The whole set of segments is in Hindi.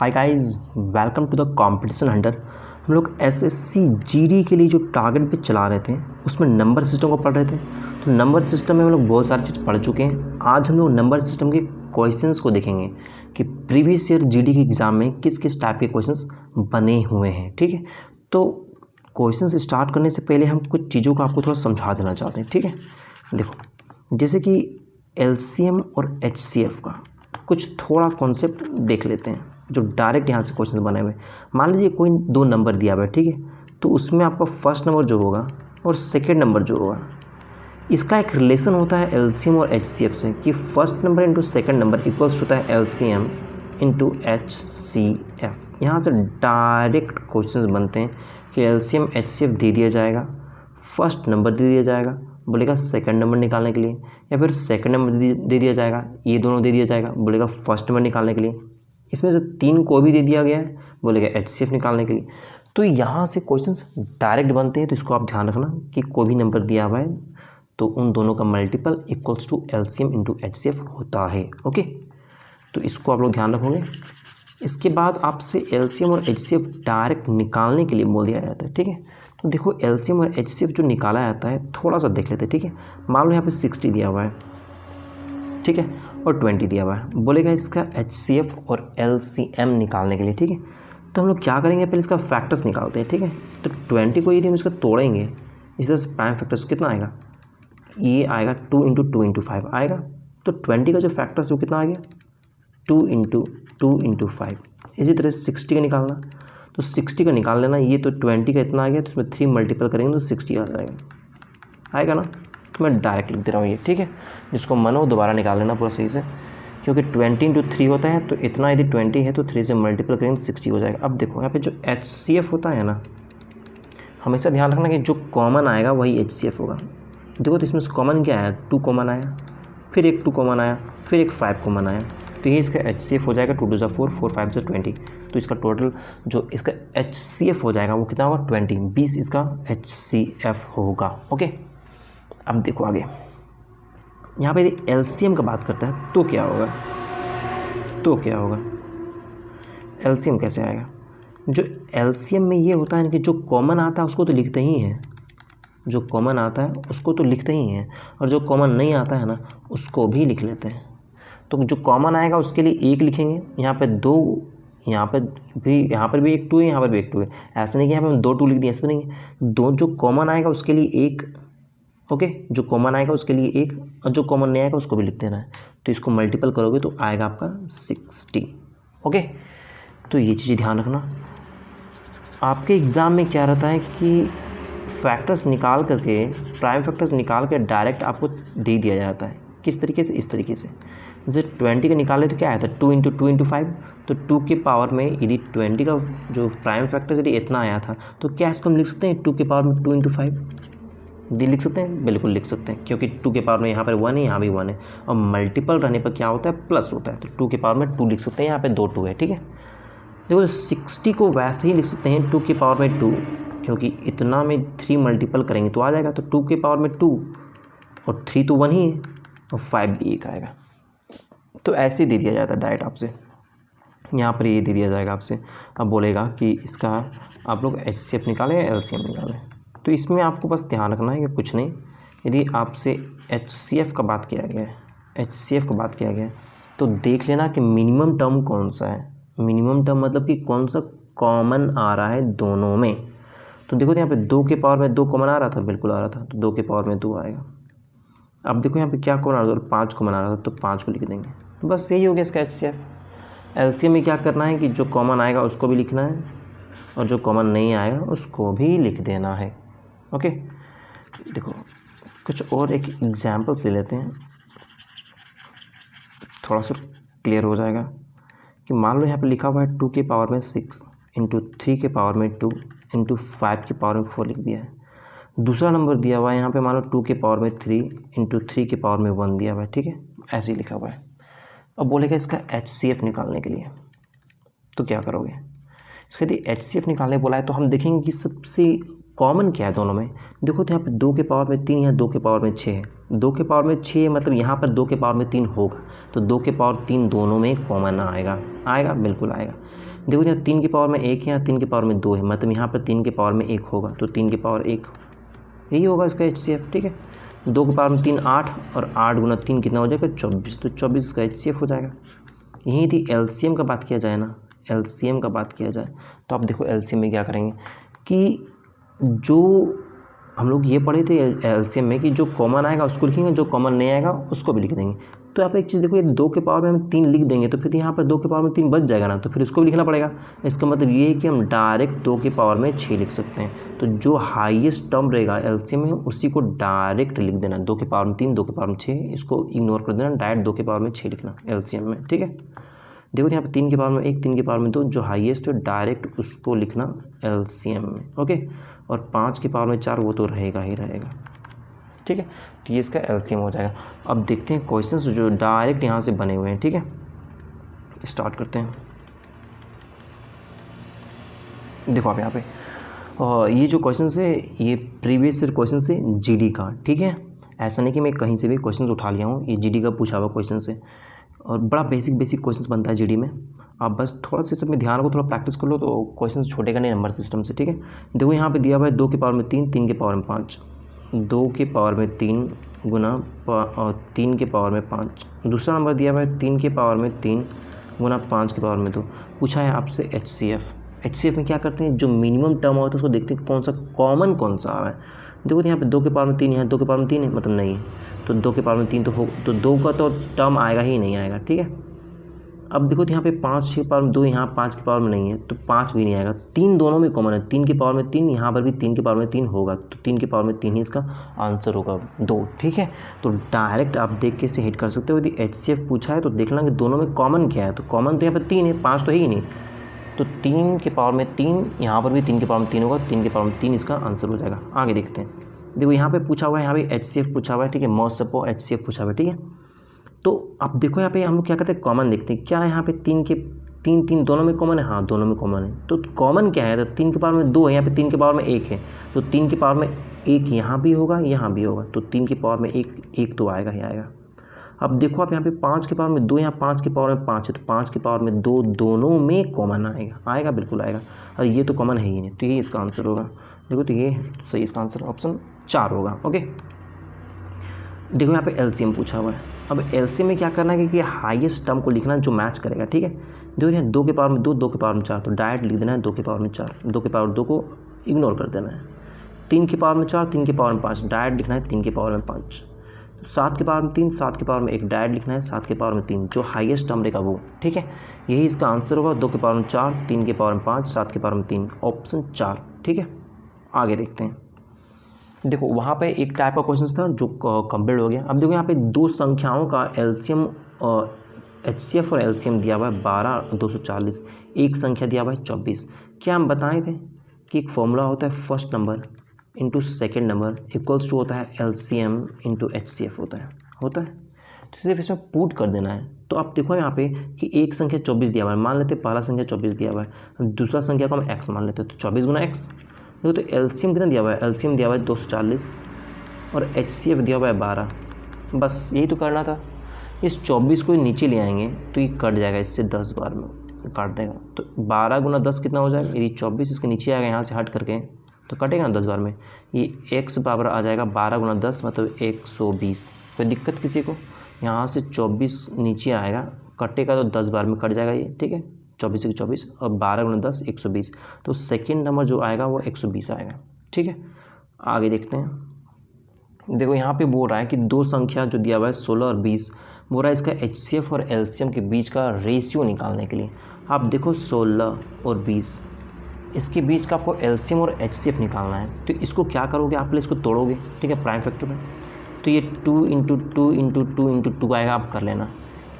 Hi guys, welcome to the competition hunter. हम लोग एसएससी जीडी के लिए जो टारगेट पे चला रहे थे उसमें नंबर सिस्टम को पढ़ रहे थे। तो नंबर सिस्टम में हम लोग बहुत सारी चीज़ पढ़ चुके हैं। आज हम लोग नंबर सिस्टम के क्वेश्चंस को देखेंगे कि प्रीवियस ईयर जीडी के एग्ज़ाम में किस किस टाइप के क्वेश्चंस बने हुए हैं। ठीक है, तो क्वेश्चंस स्टार्ट करने से पहले हम कुछ चीज़ों को आपको थोड़ा समझा देना चाहते हैं। ठीक है, देखो जैसे कि एलसीएम और एचसीएफ का कुछ थोड़ा कॉन्सेप्ट देख लेते हैं जो डायरेक्ट यहाँ से क्वेश्चन बने हुए। मान लीजिए कोई दो नंबर दिया हुआ है, ठीक है, तो उसमें आपका फर्स्ट नंबर जो होगा और सेकेंड नंबर जो होगा इसका एक रिलेशन होता है एलसीएम और एचसीएफ से कि first number into second number equals होता है एलसीएम इंटू एचसीएफ। यहाँ से डायरेक्ट क्वेश्चंस बनते हैं कि एलसीएम एचसीएफ दे दिया जाएगा, फर्स्ट नंबर दे दिया जाएगा, बोलेगा सेकंड नंबर निकालने के लिए, या फिर सेकंड नंबर दे दिया जाएगा, ये दोनों दे दिया जाएगा, बोलेगा फर्स्ट नंबर निकालने के लिए। इसमें से तीन को भी दे दिया गया है, बोलेगा एचसीएफ निकालने के लिए। तो यहाँ से क्वेश्चंस डायरेक्ट बनते हैं। तो इसको आप ध्यान रखना कि कोई भी नंबर दिया हुआ है तो उन दोनों का multiple equals to LCM into HCF होता है। ओके, तो इसको आप लोग ध्यान रखोगे। इसके बाद आपसे एलसीएम और एचसीएफ डायरेक्ट निकालने के लिए बोल दिया जाता है। ठीक है, तो देखो एलसीएम और एचसीएफ जो निकाला जाता है थोड़ा सा देख लेते हैं। ठीक है, मान लो यहाँ पे 60 दिया हुआ है, ठीक है, और 20 दिया हुआ है, बोलेगा इसका एचसीएफ और एलसीएम निकालने के लिए। ठीक है, तो हम लोग क्या करेंगे, पहले इसका फैक्टर्स निकालते हैं। ठीक है, तो 20 को यदि हम इसका तोड़ेंगे इस तरह से प्राइम फैक्टर्स कितना आएगा, ये आएगा 2 इंटू 2 इंटू 5 आएगा। तो 20 का जो फैक्टर्स वो कितना आ गया, 2 इंटू 2 इंटू 5। इसी तरह से 60 का निकालना, तो 60 का निकाल लेना, ये तो 20 का इतना आ गया, तो इसमें 3 मल्टीपल करेंगे तो 60 आ जाएगा, आएगा ना। तो मैं डायरेक्ट लिख दे रहा हूँ ये। ठीक है, जिसको मन हो दोबारा निकाल लेना पूरा सही से, क्योंकि 20 इंटू 3 होता है, तो इतना यदि 20 है तो 3 से मल्टीपल करेंगे तो 60 हो जाएगा। अब देखो यहाँ पे जो एचसीएफ होता है ना, हमेशा ध्यान रखना कि जो कॉमन आएगा वही एचसीएफ होगा। देखो तो इसमें कॉमन क्या आया, 2 कॉमन आया, फिर एक 2 कॉमन आया, फिर एक 5 कॉमन आया, तो ये इसका एचसीएफ हो जाएगा 2 2 4 4 5 से 20। तो इसका टोटल जो इसका एचसीएफ हो जाएगा वो कितना होगा, 20 इसका एचसीएफ होगा। ओके, अब देखो आगे यहाँ पे यदि एलसीएम का बात करता है तो क्या होगा, एलसीएम कैसे आएगा। जो एलसीएम में ये होता है कि जो कॉमन आता है उसको तो लिखते ही हैं, जो कॉमन आता है उसको तो लिखते ही हैं, और जो कॉमन नहीं आता है ना उसको भी लिख लेते हैं। तो जो कॉमन आएगा उसके लिए 1 लिखेंगे, यहाँ पे 2, यहाँ पर भी एक 2 है, यहाँ पर भी एक 2 है। ऐसा नहीं कि यहाँ पे हम 2 2 लिख दिए, ऐसा नहीं है। दो जो कॉमन आएगा उसके लिए 1, ओके, जो कॉमन आएगा उसके लिए 1, और जो कॉमन नहीं आएगा उसको भी लिख देना है। तो इसको मल्टीपल करोगे तो आएगा आपका 60। ओके, तो ये चीज़ें ध्यान रखना। आपके एग्ज़ाम में क्या रहता है कि फैक्टर्स निकाल करके, प्राइम फैक्टर्स निकाल कर डायरेक्ट आपको दे दिया जाता है। किस तरीके से, इस तरीके से। जैसे 20 का निकाले तो क्या आया था, 2 इंटू 2 इंटू 5। तो 2 के पावर में यदि 20 का जो प्राइम फैक्टर्स यदि इतना आया था तो क्या इसको हम लिख सकते हैं 2 के पावर में 2 इंटू 5 दी लिख सकते हैं, बिल्कुल लिख सकते हैं, क्योंकि 2 के पावर में यहाँ पर 1 है, यहाँ भी 1 है, और मल्टीपल रहने पर क्या होता है, प्लस होता है। तो 2 के पावर में 2 लिख सकते हैं, यहाँ पे 2 2 है। ठीक है, देखो 60 को वैसे ही लिख सकते हैं 2 के पावर में 2, क्योंकि इतना में 3 मल्टीपल करेंगे तो आ जाएगा। तो 2 के पावर में 2 और 3 तो 1 ही है, और 5 भी 1 आएगा। तो ऐसे दे दिया जाता है डायरेक्ट आपसे, यहाँ पर ये दे दिया जाएगा आपसे। अब बोलेगा कि इसका आप लोग एचसीएफ निकालें या एलसीएम निकालें। तो इसमें आपको बस ध्यान रखना है कि कुछ नहीं, यदि आपसे एचसीएफ का बात किया गया है, तो देख लेना कि मिनिमम टर्म कौन सा है। मिनिमम टर्म मतलब कि कौन सा कॉमन आ रहा है दोनों में। तो देखो तो यहाँ पे 2 के पावर में 2 कॉमन आ रहा था, बिल्कुल आ रहा था, तो 2 के पावर में 2 आएगा। अब देखो यहाँ पे क्या कॉमन आ रहा था, 5 कॉमन आ रहा था, तो 5 को लिख देंगे। तो बस यही हो गया इसका एचसीएफ। एलसीएम में क्या करना है कि जो कॉमन आएगा उसको भी लिखना है, और जो कॉमन नहीं आएगा उसको भी लिख देना है। ओके, देखो कुछ और एक एग्जाम्पल्स ले लेते हैं, थोड़ा सा क्लियर हो जाएगा। कि मान लो यहाँ पे लिखा हुआ है 2 के पावर में 6 इंटू 3 के पावर में 2 इंटू 5 के पावर में 4 लिख दिया है। दूसरा नंबर दिया हुआ है यहाँ पे, मान लो 2 के पावर में 3 इंटू 3 के पावर में 1 दिया हुआ है। ठीक है, ऐसे ही लिखा हुआ है। अब बोलेगा इसका एचसीएफ निकालने के लिए, तो क्या करोगे। इसके यदि एचसीएफ निकालने बोला है तो हम देखेंगे कि सबसे कॉमन क्या है दोनों में। देखो तो यहाँ पे 2 के पावर में 3 है, 2 के पावर में 6 है। 2 के पावर में 6 मतलब यहाँ पर 2 के पावर में 3 होगा, तो 2 के पावर 3 दोनों में कॉमन आएगा, आएगा बिल्कुल आएगा। देखो यहाँ 3 की पावर में 1 है, यहाँ 3 की पावर में 2 है, मतलब यहाँ पर 3 के पावर में 1 होगा, तो 3 की पावर 1 यही होगा इसका HCF। ठीक है, 2 के पावर में 3 8 और 8 गुना 3 कितना हो जाएगा 24, तो 24 इसका HCF हो जाएगा। यही थी LCM का बात किया जाए ना, LCM का बात किया जाए तो आप देखो LCM में क्या करेंगे कि जो हम लोग ये पढ़े थे LCM में कि जो कॉमन आएगा उसको लिखेंगे, जो कॉमन नहीं आएगा उसको भी लिख देंगे। तो यहाँ पे एक चीज़ देखो, ये 2 के पावर में हम 3 लिख देंगे तो फिर यहाँ पर 2 के पावर में 3 बच जाएगा ना, तो फिर उसको भी लिखना पड़ेगा। इसका मतलब ये है कि हम डायरेक्ट 2 के पावर में 6 लिख सकते हैं। तो जो हाईएस्ट टर्म रहेगा LCM में उसी को डायरेक्ट लिख देना, 2 के पावर में 3, 2 के पावर में 6, इसको इग्नोर कर देना, डायरेक्ट 2 के पावर में 6 लिखना LCM में। ठीक है, देखो यहाँ पे 3 के पावर में 1, 3 के पावर में 2, जो हाईएस्ट है डायरेक्ट उसको लिखना LCM में। ओके, और 5 के पावर में 4 वो तो रहेगा ही रहेगा। ठीक है, तो ये इसका LCM हो जाएगा। अब देखते हैं क्वेश्चंस जो डायरेक्ट यहाँ से बने हुए हैं। ठीक है, स्टार्ट करते हैं। देखो आप यहाँ पे ये जो क्वेश्चन है ये प्रीवियस ईयर क्वेश्चन से GD का। ठीक है, ऐसा नहीं कि मैं कहीं से भी क्वेश्चन उठा लिया हूँ, ये GD का पूछा हुआ क्वेश्चन से, और बड़ा बेसिक क्वेश्चन बनता है GD में। आप बस थोड़ा सा सब में ध्यान को थोड़ा प्रैक्टिस कर लो तो क्वेश्चन छूटेगा नहीं नंबर सिस्टम से। ठीक है, देखो यहाँ पे दिया हुआ है 2 के पावर में 3, 3 के पावर में 5, 2 के पावर में 3 गुना 3 के पावर में 5। दूसरा नंबर दिया हुआ है 3 के पावर में 3 गुना 5 के पावर में 2। पूछा है आपसे HCF में क्या करते हैं, जो मिनिमम टर्म होता है उसको देखते हैं कौन सा कॉमन कौन सा आ रहा है। देखो यहाँ पे 2 के पावर में 3 है, 2 के पावर में 3 है मतलब नहीं है, तो 2 के पावर में 3 तो हो, तो 2 का तो टर्म आएगा ही नहीं आएगा। ठीक है, अब देखो तो यहाँ पे 5 के पावर में 2, यहाँ 5 के पावर में नहीं है तो 5 भी नहीं आएगा। 3 दोनों में कॉमन है, 3 के पावर में 3, यहाँ पर भी 3 के पावर में 3 होगा, तो 3 के पावर में 3 ही इसका आंसर होगा 2। ठीक है, तो डायरेक्ट आप देख के इसे हिट कर सकते हो। यदि HCF पूछा है तो देखना कि दोनों में कॉमन क्या है, तो कॉमन तो यहाँ पर 3 है, 5 तो है ही नहीं, तो 3 के पावर में 3, यहाँ पर भी 3 के पावर में 3 होगा, 3 के पावर में 3 इसका आंसर हो जाएगा। आगे देखते हैं। देखो यहाँ पे पूछा हुआ है, यहाँ पे HCF पूछा हुआ है। ठीक है, मोस्ट सपो HCF पूछा हुआ है। ठीक है, तो आप देखो यहाँ पे हम लोग क्या करते हैं, कॉमन देखते हैं। क्या है यहाँ पे 3 दोनों में कॉमन है, हाँ दोनों में कॉमन है। तो कॉमन क्या है, तो 3 के पावर में 2 है, यहाँ पे 3 के पावर में 1 है, तो 3 के पावर में 1 यहाँ भी होगा यहाँ भी होगा, तो 3 के पावर में 1 तो आएगा ही आएगा। अब देखो आप यहाँ पे 5 के पावर में 2, यहाँ 5 के पावर में 5 है, तो 5 के पावर में 2 दोनों में कॉमन आएगा, आएगा बिल्कुल आएगा, और ये तो कॉमन है ही नहीं, तो ये इसका आंसर होगा। देखो तो ये सही इसका आंसर ऑप्शन 4 होगा। ओके, देखो यहाँ पे LCM पूछा हुआ है। अब LCM में क्या करना है कि हाईएस्ट टर्म को लिखना जो मैच करेगा। ठीक है, देखो यहाँ 2 के पावर में 2, 2 के पावर में 4, तो डायरेक्ट लिख देना है 2 के पावर में 4, 2 के पावर 2 को इग्नोर कर देना है। 3 के पावर में 4, 3 के पावर में 5, डायरेक्ट लिखना है 3 के पावर में 5। 7 के पावर में 3, 7 के पावर में 1, डायरेक्ट लिखना है 7 के पावर में 3, जो हाईएस्ट टर्म रहेगा वो। ठीक है, यही इसका आंसर होगा, 2 के पावर में 4, 3 के पावर में 5, 7 के पावर में 3, ऑप्शन 4। ठीक है, आगे देखते हैं। देखो वहाँ पे एक टाइप का क्वेश्चन था जो कंप्लीट हो गया। अब देखो यहाँ पे 2 संख्याओं का LCM HCF और LCM दिया हुआ है 12 और 240, एक संख्या दिया हुआ है 24। क्या हम बताए थे कि एक फॉर्मूला होता है first number into second number equals to होता है LCM इंटू HCF होता है। तो सिर्फ इसमें पुट कर देना है। तो आप देखो यहाँ पे कि एक संख्या 24 दिया हुआ है, मान लेते पहला संख्या 24 दिया हुआ है, दूसरा संख्या को हम x मान लेते हैं, तो 24 गुना x। देखो तो LCM कितना दिया हुआ है, LCM दिया हुआ है 240 और HCF दिया हुआ है 12। बस यही तो करना था। इस 24 को नीचे ले आएंगे तो ये कट जाएगा, इससे 10 बार में काट देगा, तो 12 गुना 10 कितना हो जाएगा, यदि 24 इसके नीचे आएगा यहाँ से हट करके तो कटेगा ना 10 बार में, ये x बराबर आ जाएगा 12 गुना 10 मतलब 120। कोई दिक्कत किसी को, यहाँ से 24 नीचे आएगा, कटेगा तो 10 बार में कट जाएगा ये। ठीक है, 24 से 24 और 12 गुना 10 120, तो सेकेंड नंबर जो आएगा वो 120 आएगा। ठीक है, आगे देखते हैं। देखो यहाँ पे बोल रहा है कि 2 संख्या जो दिया हुआ है 16 और 20, बोल रहा है इसका HCF और LCM के बीच का रेशियो निकालने के लिए। आप देखो 16 और 20, इसके बीच का आपको LCM और HCF निकालना है, तो इसको क्या करोगे, आप इसको तोड़ोगे। ठीक है, प्राइम फैक्टर में, तो ये 2 इंटू 2 इंटू 2 इंटू 2 आएगा, आप कर लेना।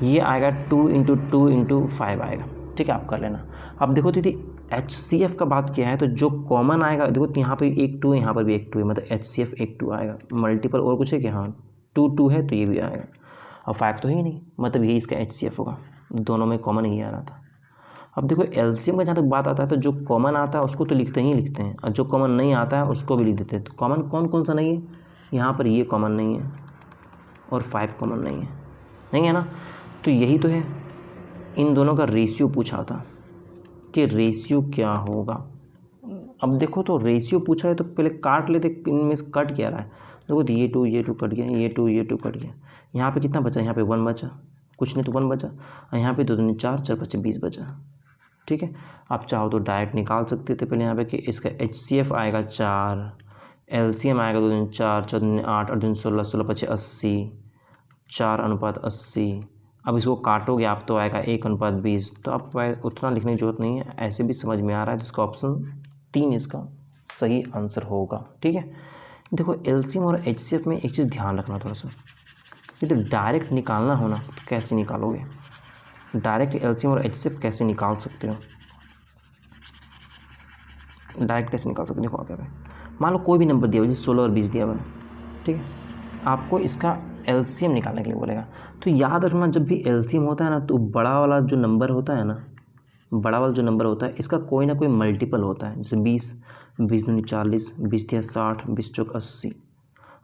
ये आएगा 2 इंटू 2 इंटू 5 आएगा। ठीक है, आप कर लेना। अब देखो दीदी HCF का बात किया है तो जो कॉमन आएगा, देखो तो यहाँ पे एक 2 है, यहाँ पर भी एक 2 है, मतलब HCF एक 2 आएगा। मल्टीपल और कुछ है कि हाँ 2 है तो ये भी आएगा, और 5 तो है ही नहीं, मतलब यही इसका HCF होगा। दोनों में कॉमन ही आ रहा था। अब देखो LCM का जहाँ तक बात आता है तो जो कॉमन आता है उसको तो लिखते हैं, और जो कॉमन नहीं आता है उसको भी लिख देते हैं। तो कॉमन कौन सा नहीं है, यहाँ पर ये कॉमन नहीं है और 5 कॉमन नहीं है ना, तो यही तो है, इन दोनों का रेशियो पूछा था कि रेशियो क्या होगा। अब देखो तो रेशियो पूछा है तो पहले काट लेते, इनमें से कट क्या रहा है। देखो तो ये टू कट गया, ये टू कट गया। यहाँ पे कितना बचा, यहाँ पे 1 बचा, कुछ नहीं तो 1 बचा, और यहाँ पे 2 दूनी 4, 4 5 20 बचा। ठीक है, आप चाहो तो डायरेक्ट निकाल सकते थे पहले यहाँ पे कि इसका HCF आएगा 4, LCM आएगा 2 दूनी 4, 4 दूनी 8, 8 दूनी 16, 16 5 80, 4:80। अब इसको काटोगे आप तो आएगा 1:20। तो आप उतना लिखने की जरूरत नहीं है, ऐसे भी समझ में आ रहा है। तो इसका ऑप्शन 3 इसका सही आंसर होगा। ठीक है, देखो LCM और HCF में एक चीज़ ध्यान रखना थोड़ा सा, ये तो डायरेक्ट निकालना हो ना तो कैसे निकालोगे, डायरेक्ट LCM और HCF कैसे निकाल सकते हो, डायरेक्ट कैसे निकाल सकते हो। देखो आप यहाँ पे मान लो कोई भी नंबर दिया हुआ, जैसे 16 और 20 दिया हुआ है, ठीक है, आपको इसका LCM निकालने के लिए बोलेगा। तो याद रखना जब भी LCM होता है ना तो बड़ा वाला जो नंबर होता है ना, बड़ा वाला जो नंबर होता है इसका कोई ना कोई मल्टीपल होता है। जैसे 20, 20 दूनी 40, 20 तिया 60, 20 चौक 80,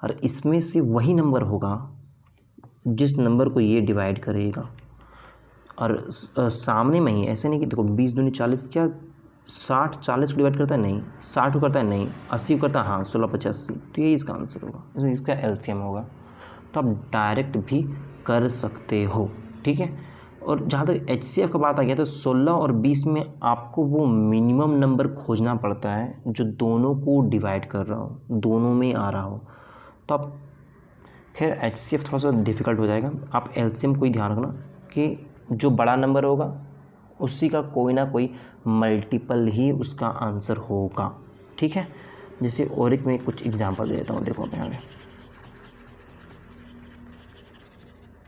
और इसमें से वही नंबर होगा जिस नंबर को ये डिवाइड करेगा। और सामने में ही ऐसे नहीं कि देखो 20 दूनी 40 क्या 60 40 को डिवाइड करता है, नहीं 60 को करता है, नहीं 80 को करता है, हाँ 16 5 80। तो यही इसका आंसर होगा, इसका LCM होगा। तो आप डायरेक्ट भी कर सकते हो। ठीक है, और जहाँ तक HCF का बात आ गया तो 16 और 20 में आपको वो मिनिमम नंबर खोजना पड़ता है जो दोनों को डिवाइड कर रहा हो, दोनों में आ रहा हो। तो आप खैर HCF थोड़ा सा डिफ़िकल्ट हो जाएगा। आप LCM को ही ध्यान रखना कि जो बड़ा नंबर होगा उसी का कोई ना कोई मल्टीपल ही उसका आंसर होगा। ठीक है, जैसे और एक मैं कुछ एग्जांपल दे देता हूँ। देखो यहाँ पे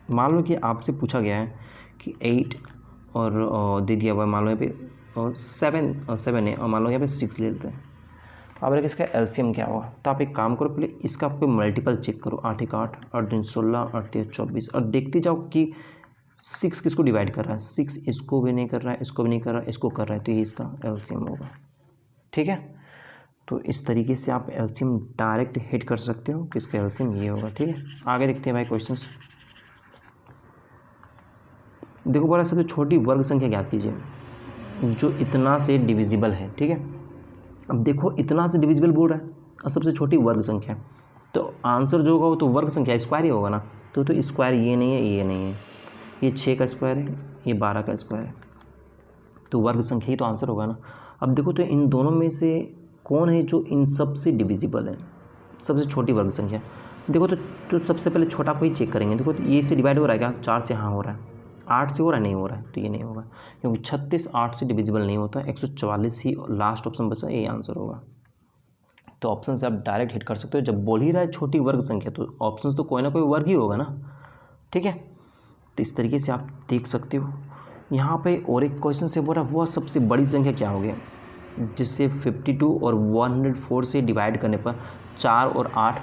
मान लो कि आपसे पूछा गया है कि 8 और दे दिया हुआ है, मान लो यहाँ पे 7 है, और मान लो यहाँ पे 6 ले लेते हैं। अब अगर इसका LCM क्या होगा, तो आप एक काम करो, पहले इसका आपको मल्टीपल चेक करो। 8 1 8, 8 2 16, 8 3 24, और देखते जाओ कि 6 किसको डिवाइड कर रहा है। 6 इसको भी नहीं कर रहा है, इसको भी नहीं कर रहा है, इसको कर रहा है, तो ये इसका LCM होगा। ठीक है, तो इस तरीके से आप LCM डायरेक्ट हिट कर सकते हो कि इसका LCM ये होगा। ठीक है, आगे देखते हैं भाई क्वेश्चन। देखो बोला सबसे छोटी वर्ग संख्या ज्ञात कीजिए जो इतना से डिविजिबल है। ठीक है, अब देखो इतना से डिविजिबल बोल रहा है और सबसे छोटी वर्ग संख्या, तो आंसर जो होगा वो तो वर्ग संख्या स्क्वायर ही होगा ना। तो स्क्वायर ये नहीं है, ये नहीं है, ये 6 का स्क्वायर है, ये 12 का स्क्वायर है, तो वर्ग संख्या ही तो आंसर होगा ना। अब देखो तो इन दोनों में से कौन है जो इन सब से डिविजिबल है, सबसे छोटी वर्ग संख्या। देखो तो सबसे पहले छोटा को ही चेक करेंगे। देखो तो ये इससे डिवाइड हो रहा है क्या, 4 से हाँ हो रहा है, 8 से हो रहा है, नहीं हो रहा है, तो ये नहीं होगा क्योंकि 36 8 से डिविजिबल नहीं होता। 144 ही लास्ट ऑप्शन बचा, ये आंसर होगा। तो ऑप्शन से आप डायरेक्ट हिट कर सकते हो। जब बोल ही रहा है छोटी वर्ग संख्या तो ऑप्शन तो कोई ना कोई वर्ग ही होगा ना। ठीक है, तो इस तरीके से आप देख सकते हो। यहाँ पे और एक क्वेश्चन से बोल रहा है वह सबसे बड़ी संख्या क्या होगी जिससे 52 और 104 से डिवाइड करने पर 4 और 8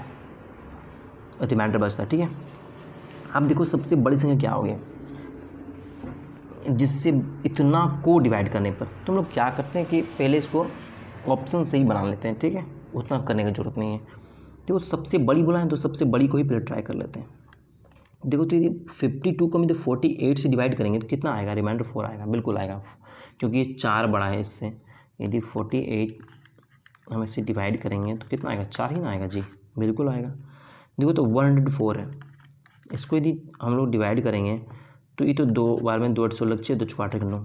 रिमाइंडर बचता है। ठीक है, अब देखो सबसे बड़ी संख्या क्या होगी जिससे इतना को डिवाइड करने पर। तो हम लोग क्या करते हैं कि पहले इसको ऑप्शन से ही बना लेते हैं। ठीक है, उतना करने की ज़रूरत नहीं है। देखो सबसे बड़ी बोला है तो सबसे बड़ी को ही पहले ट्राई कर लेते हैं। देखो तो यदि 52 को हम 48 से डिवाइड करेंगे तो कितना आएगा, रिमाइंडर 4 आएगा, बिल्कुल आएगा क्योंकि ये 4 बड़ा है इससे। यदि 48 हम इससे डिवाइड करेंगे तो कितना आएगा, 4 ही ना आएगा जी, बिल्कुल आएगा। देखो तो 104 है, इसको यदि हम लोग डिवाइड करेंगे तो ये तो 2 बार में 2 8 16 6 2 8 9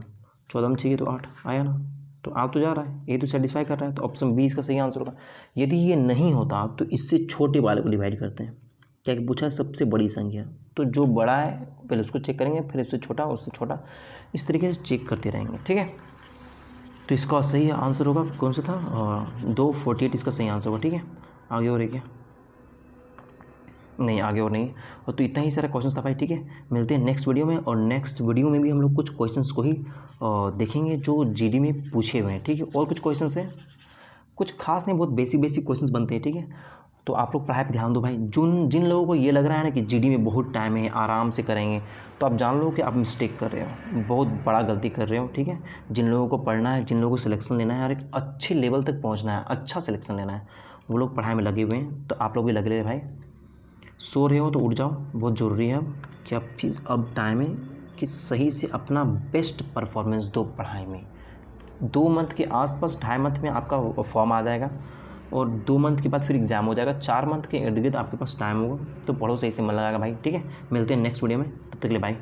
14 में 6 तो 8 आया ना, तो आ तो जा रहा है, ये तो सेटिस्फाई कर रहा है। तो ऑप्शन बी इसका सही आंसर होगा। यदि ये नहीं होता तो इससे छोटे वाले को डिवाइड करते हैं। क्या पूछा है, सबसे बड़ी संख्या, तो जो बड़ा है पहले उसको चेक करेंगे, फिर उससे छोटा, इस तरीके से चेक करते रहेंगे। ठीक है, तो इसका सही आंसर होगा कौन सा था, 248 इसका सही आंसर होगा। ठीक है, आगे और है क्या, नहीं आगे और नहीं। और तो इतना ही सारा क्वेश्चन था भाई। ठीक है, मिलते हैं नेक्स्ट वीडियो में, और नेक्स्ट वीडियो में भी हम लोग कुछ क्वेश्चंस को ही देखेंगे जो जीडी में पूछे हुए हैं। ठीक है, और कुछ क्वेश्चंस हैं, कुछ खास नहीं, बहुत बेसिक क्वेश्चंस बनते हैं। ठीक है, तो आप लोग पढ़ाई पर ध्यान दो भाई। जिन लोगों को ये लग रहा है ना कि जीडी में बहुत टाइम है, आराम से करेंगे, तो आप जान लो कि आप मिस्टेक कर रहे हो, बहुत बड़ा गलती कर रहे हो। ठीक है, जिन लोगों को पढ़ना है, जिन लोगों को सिलेक्शन लेना है और एक अच्छे लेवल तक पहुँचना है, अच्छा सिलेक्शन लेना है, वो लोग पढ़ाई में लगे हुए हैं। तो आप लोग भी लगे रहे भाई। सो रहे हो तो उठ जाओ, बहुत ज़रूरी है कि अब टाइम है कि सही से अपना बेस्ट परफॉर्मेंस दो पढ़ाई में। 2 मंथ के आसपास, 2.5 मंथ में आपका फॉर्म आ जाएगा और 2 मंथ के बाद फिर एग्ज़ाम हो जाएगा। 4 मंथ के इर्द गिर्द आपके पास टाइम होगा, तो पढ़ो सही से, मन लगाएगा भाई। ठीक है, मिलते हैं नेक्स्ट वीडियो में, तब तक के लिए बाय।